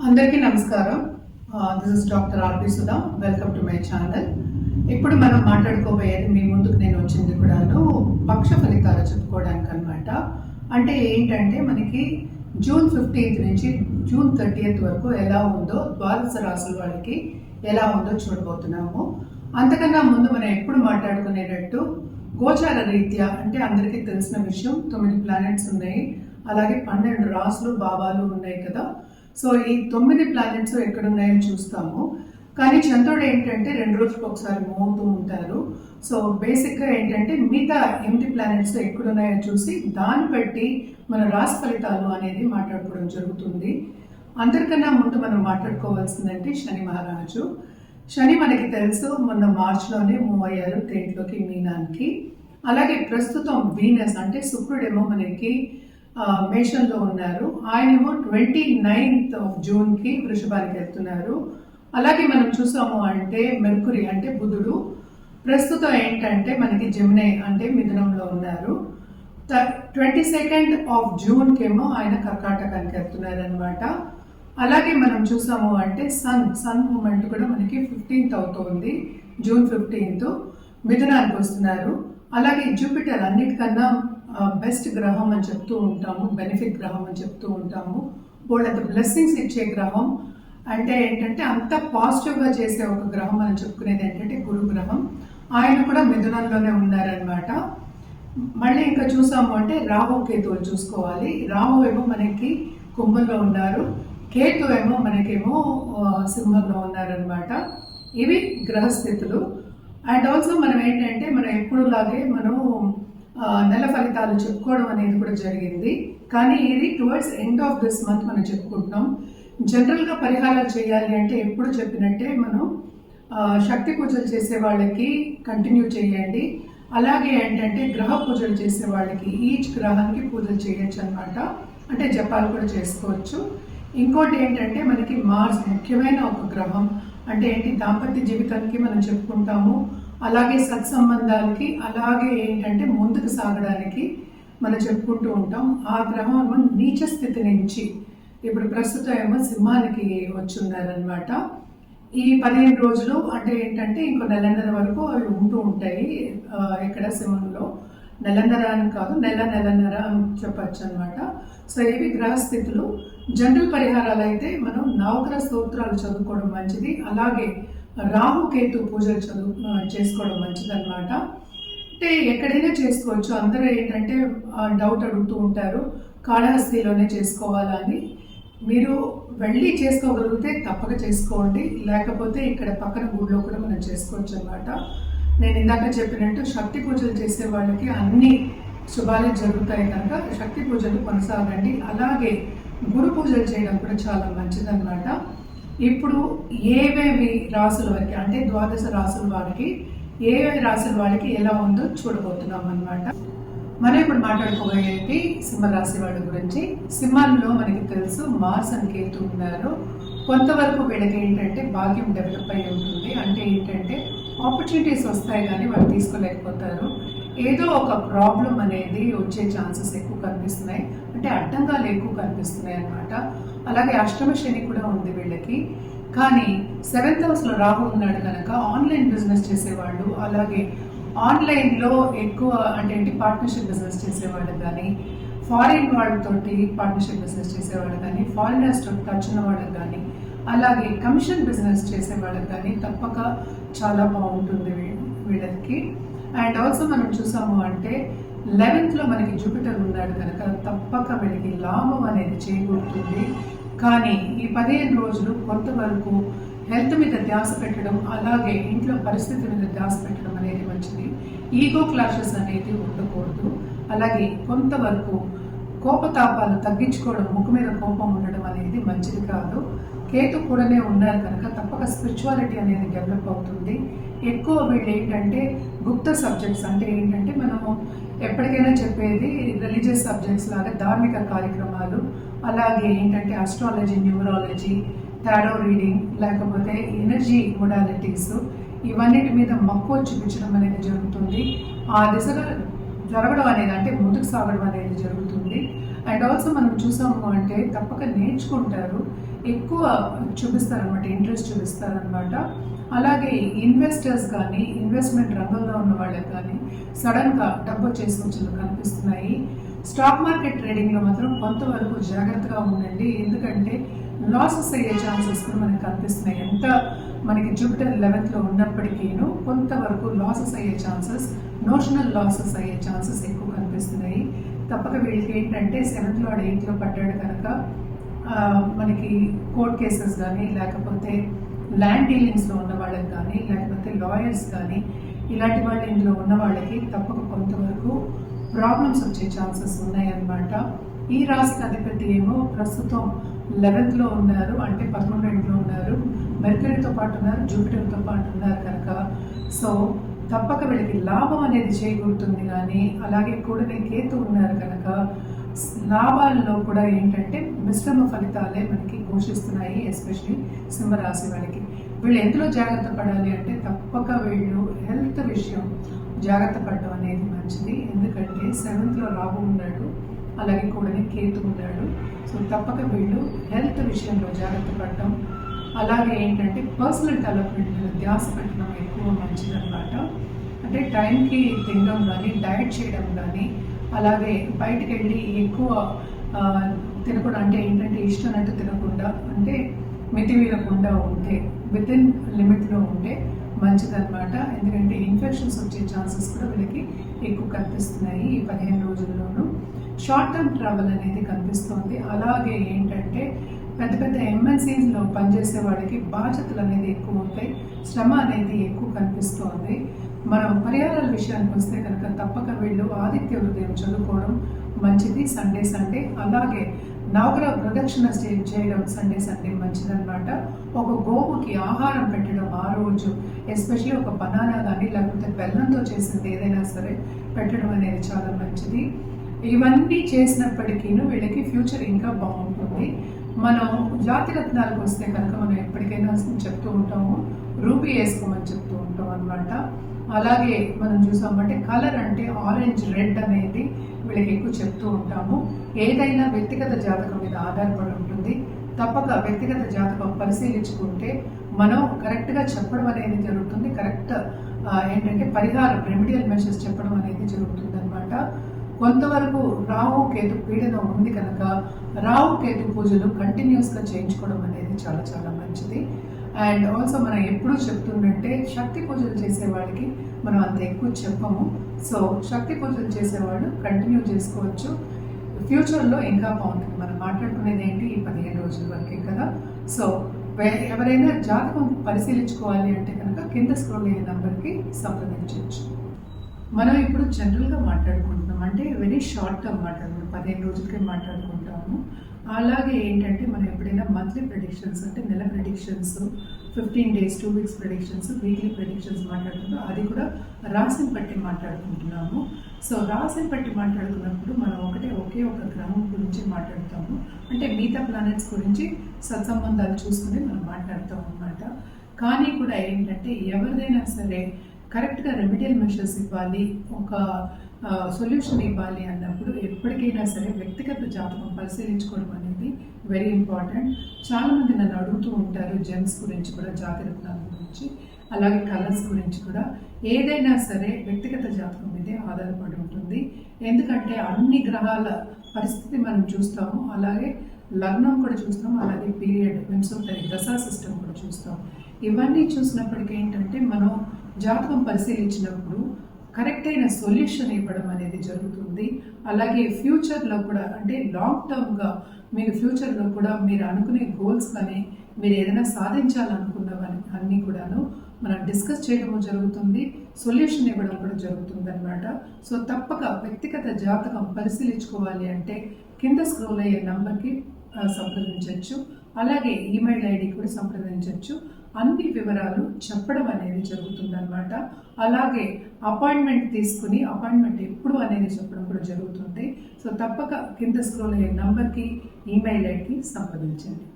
అందరికీ నమస్కారం. This is doctor RP Sudha. Welcome to my channel. ఇప్పుడు మనం మాట్లాడుకోబోయేది మీ ముందుకు నేను వచ్చింది కూడాను పక్ష ఫలితాలు చెప్పుకోవడానికి అనమాట. అంటే ఏంటంటే మనకి జూన్ 15th నుంచి జూన్ 30th వరకు ఎలా ఉందో ద్వాదశ రాశుల వాళ్ళకి ఎలా ఉందో చూడబోతున్నాము. అంతకన్నా ముందు మనం ఎప్పుడు మాట్లాడుకునేటట్టు గోచార రీత్యా అంటే అందరికీ తెలిసిన విషయం 9 ప్లానెట్స్ ఉన్నాయి, అలాగే 12 రాసులు భావాలు ఉన్నాయి కదా. సో ఈ 9 ప్లానెట్స్ ఎక్కడున్నాయో చూస్తాము. కానీ చంద్రుడు ఏంటంటే 2 రోజులకు ఒకసారి మూవ్ అవుతూ ఉంటారు. సో బేసిక్గా ఏంటంటే మిగతా 8 ప్లానెట్స్ ఎక్కడున్నాయో చూసి దాన్ని బట్టి మన రాశి ఫలితాలు అనేది మాట్లాడుకోవడం జరుగుతుంది. అందరికన్నా ముందు మనం మాట్లాడుకోవాల్సిందంటే శని మహారాజు. శని మనకి తెలుసు మొన్న మార్చిలోనే మూవ్ అయ్యారు దేంట్లోకి, మీనానికి. అలాగే ప్రస్తుతం వీనస్ అంటే శుక్రుడేమో మనకి మేషంలో ఉన్నారు. ఆయనేమో 29th of June వృషభానికి వెళ్తున్నారు. అలాగే మనం చూసాము అంటే మెర్కురీ అంటే బుధుడు ప్రస్తుతం ఏంటంటే మనకి జెమిని అంటే మిథునంలో ఉన్నారు. 22nd of June ఆయన కర్కాటకానికి వెళ్తున్నారు అనమాట. అలాగే మనం చూసాము అంటే సన్ మూమెంట్ కూడా మనకి 15th అవుతుంది, జూన్ 15th మిథునానికి వస్తున్నారు. అలాగే జూపిటర్ అన్నిటికన్నా బెస్ట్ గ్రహం అని చెప్తూ ఉంటాము, బెనిఫిట్ గ్రహం అని చెప్తూ ఉంటాము. వాళ్ళంత బ్లెస్సింగ్స్ ఇచ్చే గ్రహం అంటే ఏంటంటే అంత పాజిటివ్గా చేసే ఒక గ్రహం అని చెప్పుకునేది ఏంటంటే గురు గ్రహం. ఆయన కూడా మిథునంలోనే ఉన్నారనమాట. మళ్ళీ ఇంకా చూసాము అంటే రాహు కేతువులు చూసుకోవాలి. రాహు ఏమో మనకి కుంభంలో ఉన్నారు, కేతు ఏమో మనకేమో సింహంలో ఉన్నారనమాట. ఇవి గ్రహస్థితులు. అండ్ ఆల్సో మనం ఏంటంటే మనం ఎప్పుడులాగే మనం నెల ఫలితాలు చెప్పుకోవడం అనేది కూడా జరిగింది. కానీ ఇది towards end of this month మనం చెప్పుకుంటున్నాం. జనరల్గా పరిహారాలు చేయాలి అంటే ఎప్పుడు చెప్పినట్టే మనం శక్తి పూజలు చేసే వాళ్ళకి కంటిన్యూ చేయండి. అలాగే ఏంటంటే గ్రహ పూజలు చేసే వాళ్ళకి ఈచ్ గ్రహానికి పూజలు చేయొచ్చు అనమాట. అంటే జపాలు కూడా చేసుకోవచ్చు. ఇంకోటి ఏంటంటే మనకి మార్స్ ముఖ్యమైన ఒక గ్రహం. అంటే ఏంటి, దాంపత్య జీవితానికి మనం చెప్పుకుంటాము, అలాగే సత్సంబంధాలకి, అలాగే ఏంటంటే ముందుకు సాగడానికి మనం చెప్పుకుంటూ ఉంటాం. ఆ గ్రహం ఏమో నీచ స్థితి నుంచి ఇప్పుడు ప్రస్తుతం ఏమో సింహానికి వచ్చి ఉన్నారనమాట. ఈ 15 రోజులు అంటే ఏంటంటే ఇంకో నెలన్నర వరకు అవి ఉంటూ ఉంటాయి ఇక్కడ సింహంలో. నెలన్నర అని కాదు, నెలన్నర అని చెప్పచ్చు అనమాట. సో ఇవి గ్రహస్థితులు. జనరల్ పరిహారాలు అయితే మనం నవగ్రహ స్తోత్రాలు చదువుకోవడం మంచిది. అలాగే రాహుకేతు పూజలు చేసుకోవడం మంచిది అనమాట. అంటే ఎక్కడైనా చేసుకోవచ్చు. అందరూ ఏంటంటే డౌట్ అడుగుతూ ఉంటారు కాళహస్తిలోనే చేసుకోవాలని. మీరు వెళ్ళి చేసుకోగలిగితే తప్పక చేసుకోండి, లేకపోతే ఇక్కడ పక్కన గుడిలో కూడా మనం చేసుకోవచ్చు అనమాట. నేను ఇందాక చెప్పినట్టు శక్తి పూజలు చేసే వాళ్ళకి అన్ని శుభాలు జరుగుతాయి కనుక శక్తి పూజలు కొనసాగండి. అలాగే గురు పూజలు చేయడం కూడా చాలా మంచిదన్నమాట. ఇప్పుడు ఏవేవి రాసుల వారికి అంటే ద్వాదశ రాసుల వారికి ఏవేవి రాసుల వాళ్ళకి ఎలా ఉందో చూడబోతున్నాం అనమాట. మనం ఇప్పుడు మాట్లాడుకోబోయేది సింహరాశి వాళ్ళ గురించి. సింహాల్లో మనకి తెలుసు మార్స్ అని కేతు ఉన్నారు. కొంతవరకు వీళ్ళకి ఏంటంటే భాగ్యం డెవలప్ అయి ఉంటుంది. అంటే ఏంటంటే ఆపర్చునిటీస్ వస్తాయి కానీ వాళ్ళు తీసుకోలేకపోతారు. ఏదో ఒక ప్రాబ్లం అనేది వచ్చే ఛాన్సెస్ ఎక్కువ కనిపిస్తున్నాయి, అంటే అడ్డంగాలు ఎక్కువ కనిపిస్తున్నాయి అనమాట. అలాగే అష్టమ శని కూడా ఉంది వీళ్ళకి. కానీ 7th హౌస్లో రాహు ఉన్నాడు కనుక ఆన్లైన్ బిజినెస్ చేసేవాళ్ళు, అలాగే ఆన్లైన్లో ఎక్కువ అంటే ఏంటి పార్ట్నర్షిప్ బిజినెస్ చేసేవాళ్ళు కానీ, ఫారిన్ వాళ్ళతోటి పార్ట్నర్షిప్ బిజినెస్ చేసేవాళ్ళు కానీ, ఫారినర్స్తో టచ్ ఉన్న వాళ్ళకి కానీ, అలాగే కమిషన్ బిజినెస్ చేసేవాళ్ళకి కానీ తప్పక చాలా బాగుంటుంది వీళ్ళకి. అండ్ ఆల్సో మనం చూసాము అంటే 11th మనకి జూపిటర్ ఉన్నాడు కనుక తప్పక వీళ్ళకి లాభం అనేది చేకూరుతుంది. కానీ ఈ 15 రోజులు కొంతవరకు హెల్త్ మీద ధ్యాస పెట్టడం, అలాగే ఇంట్లో పరిస్థితి మీద ధ్యాస పెట్టడం అనేది మంచిది. ఈగో క్లాషెస్ అనేది ఉండకూడదు. అలాగే కొంతవరకు కోపతాపాలు తగ్గించుకోవడం, ముక్కు మీద కోపం ఉండడం అనేది మంచిది కాదు. కేతు కూడానే ఉన్నారు కనుక తప్పక స్పిరిచువాలిటీ అనేది డెవలప్ అవుతుంది. ఎక్కువ వీళ్ళు ఏంటంటే గుప్త సబ్జెక్ట్స్ అంటే ఏంటంటే మనము ఎప్పటికైనా చెప్పేది రిలీజియస్ సబ్జెక్ట్స్ లాగా ధార్మిక కార్యక్రమాలు, అలాగే ఏంటంటే ఆస్ట్రాలజీ, న్యూమరాలజీ, టారో రీడింగ్, లేకపోతే ఎనర్జీ మొడాలిటీస్, ఇవన్నిటి మీద మక్కువ చూపించడం అనేది జరుగుతుంది. ఆ దిశగా జరగడం అనేది అంటే ముందుకు సాగడం అనేది జరుగుతుంది. అండ్ ఆల్సో మనం చూసాము అంటే తప్పక నేర్చుకుంటారు. ఎక్కువ చూపిస్తారనమాట, ఇంట్రెస్ట్ చూపిస్తారనమాట. అలాగే ఇన్వెస్టర్స్ కానీ, ఇన్వెస్ట్మెంట్ రంగంలో ఉన్న వాళ్ళకి కానీ సడన్గా డబ్బు వచ్చే సూచనలు కనిపిస్తున్నాయి. స్టాక్ మార్కెట్ ట్రేడింగ్లో మాత్రం కొంతవరకు జాగ్రత్తగా ఉండండి, ఎందుకంటే లాసెస్ అయ్యే ఛాన్సెస్ కూడా మనకు కనిపిస్తున్నాయి. ఎంత మనకి జూపిటర్ 11th ఉన్నప్పటికీను కొంతవరకు లాసెస్ అయ్యే ఛాన్సెస్, నోషనల్ లాసెస్ అయ్యే ఛాన్సెస్ ఎక్కువ కనిపిస్తున్నాయి. తప్పక వీళ్ళకి ఏంటంటే 7th లార్డ్ 8th పడ్డాడు కనుక మనకి కోర్ట్ కేసెస్ కానీ, లేకపోతే ల్యాండ్ డీలింగ్స్లో ఉన్న వాళ్ళకి కానీ, లేకపోతే లాయర్స్ కానీ, ఇలాంటి వాళ్ళు ఇందులో ఉన్న వాళ్ళకి తప్పక కొంతవరకు ప్రాబ్లమ్స్ వచ్చే ఛాన్సెస్ ఉన్నాయన్నమాట. ఈ రాశికి అధిపతి ఏమో ప్రస్తుతం 11th ఉన్నారు, అంటే 11వ ఉన్నారు, మెర్క్యూరీతో పాటు ఉన్నారు, జూపిటర్తో పాటు ఉన్నారు కనుక సో తప్పక వీళ్ళకి లాభం అనేది చేకూరుతుంది. కానీ అలాగే కూడా కేతు ఉన్నారు కనుక లాభాల్లో కూడా ఏంటంటే మిశ్రమ ఫలితాలే మనకి ఘోషిస్తున్నాయి. ఎస్పెషలీ సింహరాశి వాళ్ళకి వీళ్ళు ఎందులో జాగ్రత్త పడాలి అంటే తప్పక వీళ్ళు హెల్త్ విషయం జాగ్రత్త పడడం అనేది మంచిది. ఎందుకంటే 7th రాహు ఉన్నాడు, అలాగే కూడా కేతు ఉన్నాడు. సో తప్పక వీళ్ళు హెల్త్ విషయంలో జాగ్రత్త పడడం, అలాగే ఏంటంటే పర్సనల్ డెవలప్మెంట్ మీద ధ్యాస పెట్టడం ఎక్కువ మంచిది అనమాట. అంటే టైంకి తినడం కానీ, డైట్ చేయడం కానీ, అలాగే బయటకు వెళ్ళి ఎక్కువ తినకుండా, అంటే ఏంటంటే ఇష్టమైనట్టు తినకుండా, అంటే మితిమీరకుండా ఉంటే, వితిన్ లిమిట్లో ఉంటే మంచిదన్నమాట. ఎందుకంటే ఇన్ఫెక్షన్స్ వచ్చే ఛాన్సెస్ కూడా వీళ్ళకి ఎక్కువ కనిపిస్తున్నాయి ఈ 15 రోజుల్లోనూ. షార్ట్ టర్మ్ ట్రావెల్ అనేది కనిపిస్తుంది. అలాగే ఏంటంటే పెద్ద పెద్ద ఎంఎన్సీస్లో పనిచేసే వాళ్ళకి బాధ్యతలు అనేది ఎక్కువ ఉంటాయి, శ్రమ అనేది ఎక్కువ కనిపిస్తోంది. మనం పరిహారాల విషయానికి వస్తే కనుక తప్పక వీళ్ళు ఆదిత్య హృదయం చదువుకోవడం మంచిది సండే. అలాగే నవగ్రహ ప్రదక్షిణ చేయడం సండే మంచిదన్నమాట. ఒక గోవుకి ఆహారం పెట్టడం ఆ రోజు, ఎస్పెషల్లీ ఒక బనానా కానీ, లేకపోతే బెల్లంతో చేసింది ఏదైనా సరే పెట్టడం అనేది చాలా మంచిది. ఇవన్నీ చేసినప్పటికీ వీళ్ళకి ఫ్యూచర్ ఇంకా బాగుంటుంది. మనం జాతిరత్నాలకు వస్తే కనుక మనం ఎప్పటికైనా చెప్తూ ఉంటాము, రూబీ వేసుకోమని చెప్తూ ఉంటాం అనమాట. అలాగే మనం చూసామంటే కలర్ అంటే ఆరెంజ్, రెడ్ అనేది వీళ్ళకి ఎక్కువ చెప్తూ ఉంటాము. ఏదైనా వ్యక్తిగత జాతకం మీద ఆధారపడి ఉంటుంది. తప్పక వ్యక్తిగత జాతకం పరిశీలించుకుంటే మనం కరెక్ట్గా చెప్పడం అనేది జరుగుతుంది. కరెక్ట్ ఏంటంటే పరిహారం, రెమెడియల్ మెషర్స్ చెప్పడం అనేది జరుగుతుంది అనమాట. కొంతవరకు రాహు కేతు పీడనం ఉంది కనుక రాహు కేతు పూజలు కంటిన్యూస్గా చేయించుకోవడం అనేది చాలా చాలా మంచిది. అండ్ ఆల్సో మనం ఎప్పుడూ చెప్తుందంటే శక్తి పూజలు చేసే వాళ్ళకి మనం అంత ఎక్కువ చెప్పము. సో శక్తి పూజలు చేసేవాళ్ళు కంటిన్యూ చేసుకోవచ్చు, ఫ్యూచర్లో ఇంకా బాగుంటుంది. మనం మాట్లాడుకునేది ఏంటి ఈ 15 రోజుల వరకే కదా. సో ఎవరైనా జాతకం పరిశీలించుకోవాలి అంటే కనుక కింద స్క్రోల్ అయ్యే నెంబర్కి సంప్రదించవచ్చు. మనం ఇప్పుడు జనరల్గా మాట్లాడుకుంటున్నాం, అంటే వెరీ షార్ట్ టర్మ్ మాట్లాడుకుంటాం, 15 రోజులకే మాట్లాడుకుంటాము. అలాగే ఏంటంటే మనం ఎప్పుడైనా మంత్లీ ప్రెడిక్షన్స్, అంటే నెల predictions, 15 days 2 weeks predictions, weekly predictions మాట్లాడుకుంటాం. అది కూడా రాశిని బట్టి మాట్లాడుకుంటున్నాము. సో రాశిని బట్టి మాట్లాడుకున్నప్పుడు మనం ఒకే ఒక గ్రహం గురించి మాట్లాడుతాము, అంటే మిగతా ప్లానెట్స్ గురించి సత్సంబంధాలు చూసుకుని మనం మాట్లాడతాం అన్నమాట. కానీ కూడా ఏంటంటే ఎవరిదైనా సరే కరెక్ట్గా రెమెడియల్ మెషర్స్ ఇవ్వాలి, ఒక సొల్యూషన్ ఇవ్వాలి అన్నప్పుడు ఎప్పటికైనా సరే వ్యక్తిగత జాతకం పరిశీలించుకోవడం అనేది వెరీ ఇంపార్టెంట్. చాలామంది నన్ను అడుగుతూ ఉంటారు జెమ్స్ గురించి కూడా, జాతిరత్నాల గురించి, అలాగే కలర్స్ గురించి కూడా. ఏదైనా సరే వ్యక్తిగత జాతకం మీదే ఆధారపడి ఉంటుంది. ఎందుకంటే అన్ని గ్రహాల పరిస్థితి మనం చూస్తాము, అలాగే లగ్నం కూడా చూస్తాం, అలాగే పీరియడ్, వింశోత్తరి దశా సిస్టమ్ కూడా చూస్తాం. ఇవన్నీ చూసినప్పటికీ ఏంటంటే మనం జాతకం పరిశీలించినప్పుడు కరెక్ట్ అయిన సొల్యూషన్ ఇవ్వడం అనేది జరుగుతుంది. అలాగే ఫ్యూచర్లో కూడా, అంటే లాంగ్ టర్మ్గా మీరు ఫ్యూచర్లో కూడా మీరు అనుకునే గోల్స్ కానీ, మీరు ఏదైనా సాధించాలనుకున్నవని అన్నీ కూడాను మనం డిస్కస్ చేయడము జరుగుతుంది, సొల్యూషన్ ఇవ్వడం కూడా జరుగుతుంది అనమాట. సో తప్పక వ్యక్తిగత జాతకం పరిశీలించుకోవాలి అంటే కింద స్క్రోల్ అయ్యే నంబర్కి సంప్రదించవచ్చు, అలాగే ఈమెయిల్ ఐడి కూడా సంప్రదించవచ్చు. అన్ని వివరాలు చెప్పడం అనేది జరుగుతుందన్నమాట. అలాగే అపాయింట్మెంట్ తీసుకుని అపాయింట్మెంట్ ఎప్పుడు అనేది చెప్పడం కూడా జరుగుతుంది. సో తప్పక కింద స్క్రోల్ అయ్యే నంబర్కి, ఈమెయిల్ ఐడికి సంప్రదించండి.